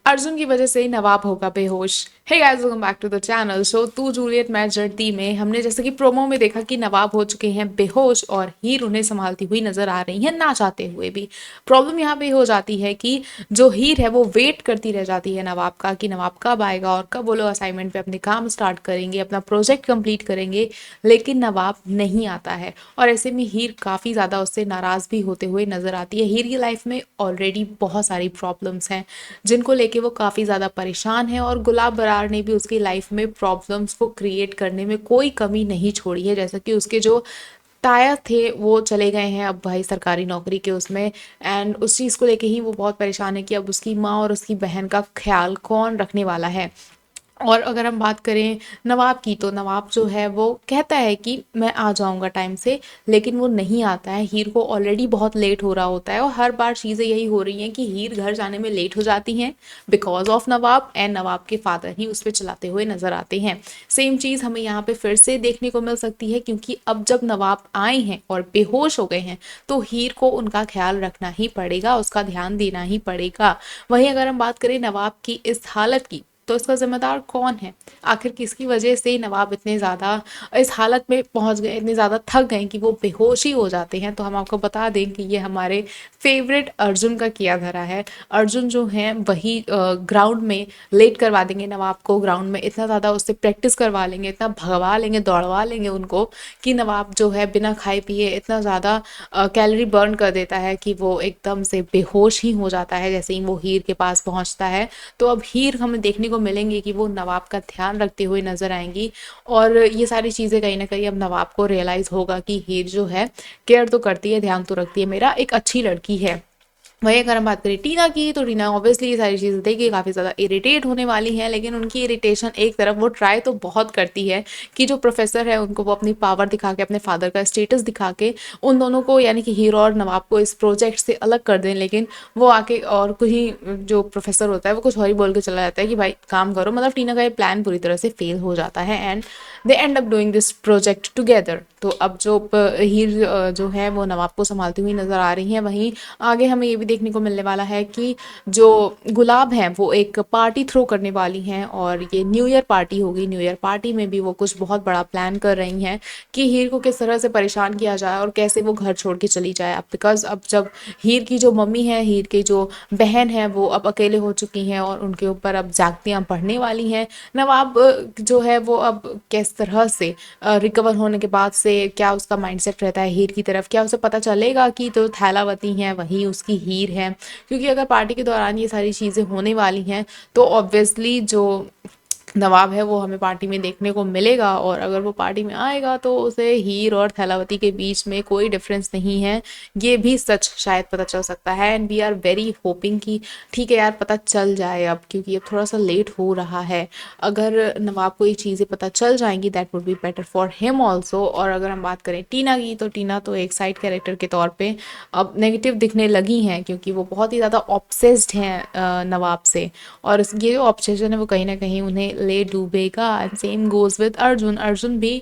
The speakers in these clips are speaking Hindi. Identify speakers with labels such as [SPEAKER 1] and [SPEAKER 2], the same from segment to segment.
[SPEAKER 1] अर्जुन की वजह से ही नवाब होगा बेहोश। Hey guys, welcome back to the channel. So तू जूलियट मैं जर्दी में हमने जैसे कि प्रोमो में देखा कि नवाब हो चुके हैं बेहोश और हीर उन्हें संभालती हुई नजर आ रही है ना चाहते हुए भी। प्रॉब्लम यहाँ पे हो जाती है कि जो हीर है वो वेट करती रह जाती है नवाब का कि नवाब कब आएगा और कब वो लोग असाइनमेंट पे अपने काम स्टार्ट करेंगे, अपना प्रोजेक्ट कंप्लीट करेंगे, लेकिन नवाब नहीं आता है। और ऐसे में हीर काफ़ी ज़्यादा उससे नाराज़ भी होते हुए नजर आती है। हीर की लाइफ में ऑलरेडी बहुत सारी प्रॉब्लम्स हैं जिनको लेके वो काफ़ी ज़्यादा परेशान है, और गुलाब बरार ने भी उसकी लाइफ में प्रॉब्लम्स को क्रिएट करने में कोई कमी नहीं छोड़ी है। जैसा कि उसके जो ताया थे वो चले गए हैं अब भाई सरकारी नौकरी के उसमें, एंड उस चीज़ को लेके ही वो बहुत परेशान है कि अब उसकी माँ और उसकी बहन का ख्याल कौन रखने वाला है। और अगर हम बात करें नवाब की, तो नवाब जो है वो कहता है कि मैं आ जाऊंगा टाइम से, लेकिन वो नहीं आता है। हीर को ऑलरेडी बहुत लेट हो रहा होता है और हर बार चीज़ें यही हो रही हैं कि हीर घर जाने में लेट हो जाती हैं बिकॉज ऑफ नवाब, एंड नवाब के फादर ही उस पर चलाते हुए नजर आते हैं। सेम चीज़ हमें यहाँ पे फिर से देखने को मिल सकती है, क्योंकि अब जब नवाब आए हैं और बेहोश हो गए हैं तो हीर को उनका ख्याल रखना ही पड़ेगा, उसका ध्यान देना ही पड़ेगा। वहीं अगर हम बात करें नवाब की इस हालत की, तो इसका जिम्मेदार कौन है? आखिर किसकी वजह से नवाब इतने ज़्यादा इस हालत में पहुंच गए, इतने ज़्यादा थक गए कि वो बेहोश ही हो जाते हैं? तो हम आपको बता दें कि ये हमारे फेवरेट अर्जुन का किया धरा है। अर्जुन जो है वही ग्राउंड में लेट करवा देंगे नवाब को, ग्राउंड में इतना ज़्यादा उससे प्रैक्टिस करवा लेंगे, इतना भगवा लेंगे, दौड़वा लेंगे उनको कि नवाब जो है बिना खाए पिए इतना ज़्यादा कैलोरी बर्न कर देता है कि वो एकदम से बेहोश ही हो जाता है जैसे ही वो हीर के पास पहुंचता है। तो अब हीर हमें देखने को मिलेंगे कि वो नवाब का ध्यान रखते हुए नजर आएंगी, और ये सारी चीज़ें कहीं ना कहीं अब नवाब को रियलाइज़ होगा कि हीर जो है केयर तो करती है, ध्यान तो रखती है, मेरा एक अच्छी लड़की है। वहीं अगर हम बात करें टीना की, तो टीना ऑब्वियसली ये सारी चीज़ें देखिए काफ़ी ज़्यादा इरिटेट होने वाली हैं, लेकिन उनकी इरिटेशन एक तरफ, वो ट्राई तो बहुत करती है कि जो प्रोफेसर है उनको वो अपनी पावर दिखा के, अपने फादर का स्टेटस दिखा के उन दोनों को यानी कि हीरो और नवाब को इस प्रोजेक्ट से अलग कर दें। लेकिन वो आके और कुछ ही जो प्रोफेसर होता है वो कुछ और ही बोल के चला जाता है कि भाई काम करो। मतलब टीना का ये प्लान पूरी तरह से फेल हो जाता है, and they and up doing this project together. तो अब जो हीर जो है वो नवाब को संभालती हुई नजर आ रही है। वहीं आगे हमें ये भी देखने को मिलने वाला है कि जो गुलाब है वो एक पार्टी थ्रो करने वाली हैं, और ये न्यू ईयर पार्टी होगी। न्यू ईयर पार्टी में भी वो कुछ बहुत बड़ा प्लान कर रही हैं कि हीर को किस तरह से परेशान किया जाए और कैसे वो घर छोड़ के चली जाए। अब बिकॉज अब जब हीर की जो मम्मी है, हीर की जो बहन है, वो अब अकेले हो चुकी हैं और उनके ऊपर अब जागतियाँ पढ़ने वाली हैं। नवाब जो है वो अब किस तरह से रिकवर होने के बाद से क्या उसका माइंडसेट रहता है हीर की तरफ, क्या उसे पता चलेगा कि तो थैलावती हैं वही उसकी हीर है? क्योंकि अगर पार्टी के दौरान ये सारी चीज़ें होने वाली हैं तो ऑब्वियसली जो नवाब है वो हमें पार्टी में देखने को मिलेगा, और अगर वो पार्टी में आएगा तो उसे हीर और थैलावती के बीच में कोई डिफरेंस नहीं है, ये भी सच शायद पता चल सकता है। And we are very hoping कि ठीक है यार पता चल जाए अब, क्योंकि अब थोड़ा सा लेट हो रहा है। अगर नवाब को ये चीज़ें पता चल जाएंगी that would be better for him also. और अगर हम बात करें टीना की, तो टीना तो एक साइड कैरेक्टर के तौर पे अब नेगेटिव दिखने लगी हैं, क्योंकि वो बहुत ही ज़्यादा ऑब्सेस्ड हैं नवाब से, और ये जो ऑब्सेशन है वो कहीं ना कहीं उन्हें ले डूबेगा। And same goes with Arjun. Arjun भी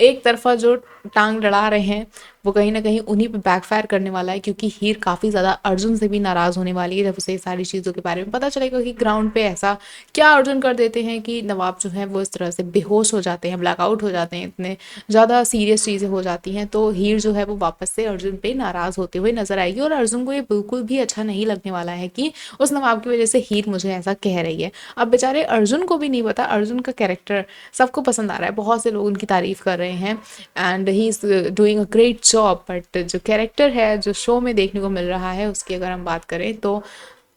[SPEAKER 1] एक तरफा जो टांग लड़ा रहे हैं वो कहीं ना कहीं उन्हीं पे बैकफायर करने वाला है, क्योंकि हीर काफ़ी ज़्यादा अर्जुन से भी नाराज़ होने वाली है जब उसे सारी चीज़ों के बारे में पता चलेगा कि ग्राउंड पे ऐसा क्या अर्जुन कर देते हैं कि नवाब जो है वो इस तरह से बेहोश हो जाते हैं, ब्लैकआउट हो जाते हैं, इतने ज़्यादा सीरियस चीज़ें हो जाती हैं। तो हीर जो है वो वापस से अर्जुन पे नाराज़ होते हुए नजर आएगी, और अर्जुन को ये बिल्कुल भी अच्छा नहीं लगने वाला है कि उस नवाब की वजह से हीर मुझे ऐसा कह रही है। अब बेचारे अर्जुन को भी नहीं पता, अर्जुन का कैरेक्टर सबको पसंद आ रहा है, बहुत से लोग उनकी तारीफ कर रहे हैं and he is doing a great job, but जो कैरेक्टर है जो शो में देखने को मिल रहा है उसकी अगर हम बात करें तो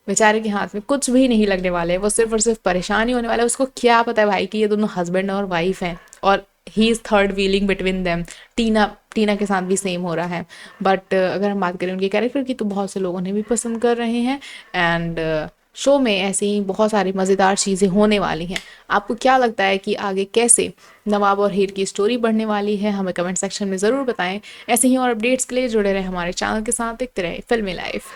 [SPEAKER 1] बेचारे के हाथ में कुछ भी नहीं लगने वाले है। वो सिर्फ और सिर्फ परेशान ही होने वाला है। उसको क्या पता है भाई कि ये दोनों हस्बैंड और वाइफ हैं, और he is third wheeling between them. Tina Tina के साथ भी सेम हो रहा है। बट अगर हम बात करें उनके कैरेक्टर की, तो बहुत से लोग उन्हें भी पसंद कर रहे हैं, एंड शो में ऐसे ही बहुत सारी मज़ेदार चीज़ें होने वाली हैं। आपको क्या लगता है कि आगे कैसे नवाब और हीर की स्टोरी बढ़ने वाली है? हमें कमेंट सेक्शन में ज़रूर बताएं। ऐसे ही और अपडेट्स के लिए जुड़े रहे हमारे चैनल के साथ, देखते रहे फिल्मी लाइफ।